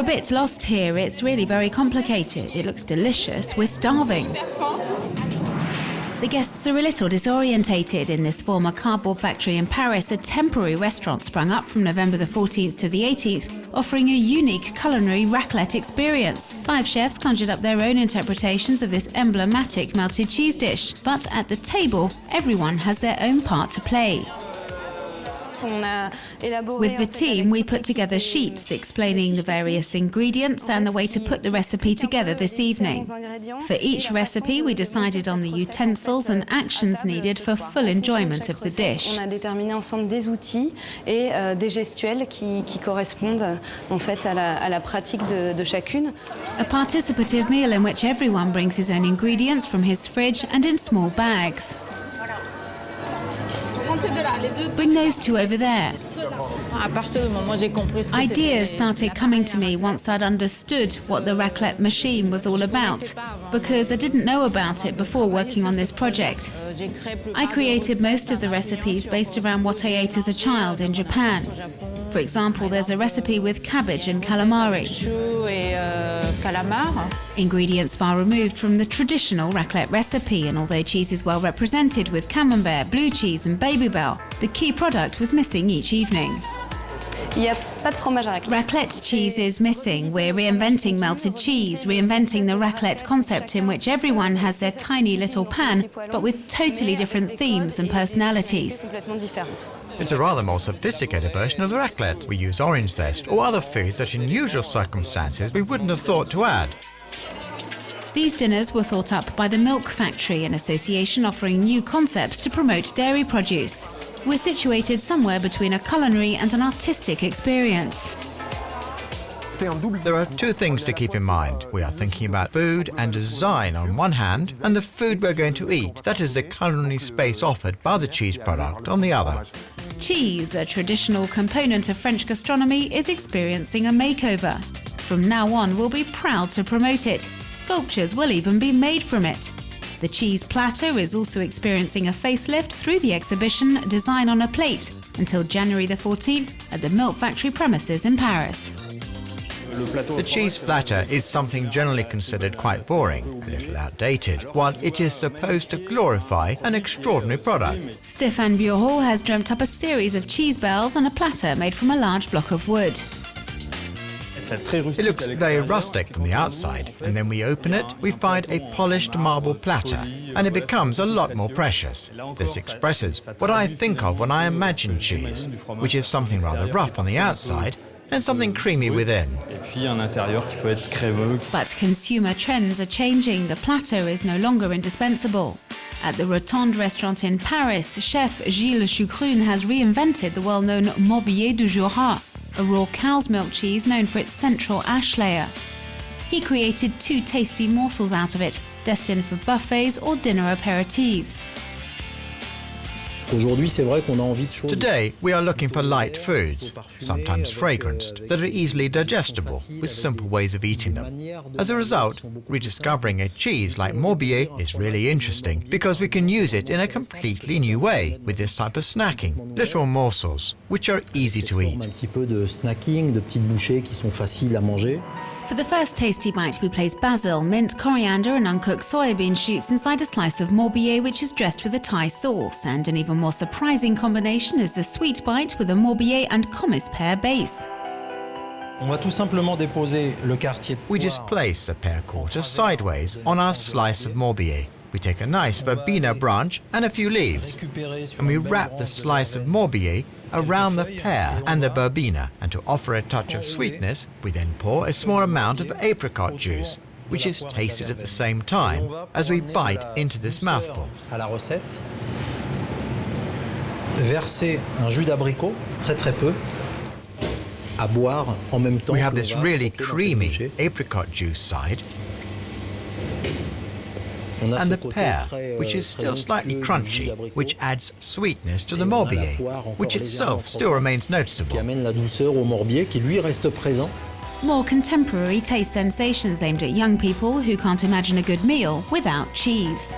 a bit lost here. It's really very complicated. It looks delicious. We're starving. The guests are a little disorientated. In this former cardboard factory in Paris, a temporary restaurant sprung up from November the 14th to the 18th, offering a unique culinary raclette experience. 5 chefs conjured up their own interpretations of this emblematic melted cheese dish. But at the table, everyone has their own part to play. With the team, we put together sheets explaining the various ingredients and the way to put the recipe together this evening. For each recipe, we decided on the utensils and actions needed for full enjoyment of the dish. A participative meal in which everyone brings his own ingredients from his fridge and in small bags. Bring those 2 over there. Ideas started coming to me once I'd understood what the raclette machine was all about, because I didn't know about it before working on this project. I created most of the recipes based around what I ate as a child in Japan. For example, there's a recipe with cabbage and calamari. Ingredients far removed from the traditional raclette recipe, and although cheese is well represented with camembert, blue cheese and Babybel, the key product was missing each evening. Raclette cheese is missing. We're reinventing melted cheese, reinventing the raclette concept in which everyone has their tiny little pan, but with totally different themes and personalities. It's a rather more sophisticated version of the raclette. We use orange zest or other foods that in usual circumstances we wouldn't have thought to add. These dinners were thought up by the Milk Factory, an association offering new concepts to promote dairy produce. We're situated somewhere between a culinary and an artistic experience. There are 2 things to keep in mind. We are thinking about food and design on one hand, and the food we're going to eat, that is the culinary space offered by the cheese product, on the other. Cheese, a traditional component of French gastronomy, is experiencing a makeover. From now on, we'll be proud to promote it. Sculptures will even be made from it. The cheese platter is also experiencing a facelift through the exhibition Design on a Plate until January the 14th at the Milk Factory premises in Paris. The cheese platter is something generally considered quite boring, a little outdated, while it is supposed to glorify an extraordinary product. Stéphane Bureau has dreamt up a series of cheese bells and a platter made from a large block of wood. It looks very rustic from the outside, and then we open it, we find a polished marble platter, and it becomes a lot more precious. This expresses what I think of when I imagine cheese, which is something rather rough on the outside and something creamy within. But consumer trends are changing. The platter is no longer indispensable. At the Rotonde restaurant in Paris, chef Gilles Choucroune has reinvented the well-known Morbier du Jura, a raw cow's milk cheese known for its central ash layer. He created 2 tasty morsels out of it, destined for buffets or dinner aperitifs. Today, we are looking for light foods, sometimes fragranced, that are easily digestible, with simple ways of eating them. As a result, rediscovering a cheese like Morbier is really interesting because we can use it in a completely new way with this type of snacking, little morsels, which are easy to eat. For the first tasty bite, we place basil, mint, coriander and uncooked soybean shoots inside a slice of Morbier, which is dressed with a Thai sauce. And an even more surprising combination is the sweet bite with a Morbier and commis pear base. We just place the pear quarter sideways on our slice of Morbier. We take a nice verbena branch and a few leaves, and we wrap the slice of Morbier around the pear and the verbena, and to offer a touch of sweetness, we then pour a small amount of apricot juice, which is tasted at the same time as we bite into this mouthful. We have this really creamy apricot juice side, and the pear, which is still slightly crunchy, which adds sweetness to the Morbier, which itself still remains noticeable. More contemporary taste sensations aimed at young people who can't imagine a good meal without cheese.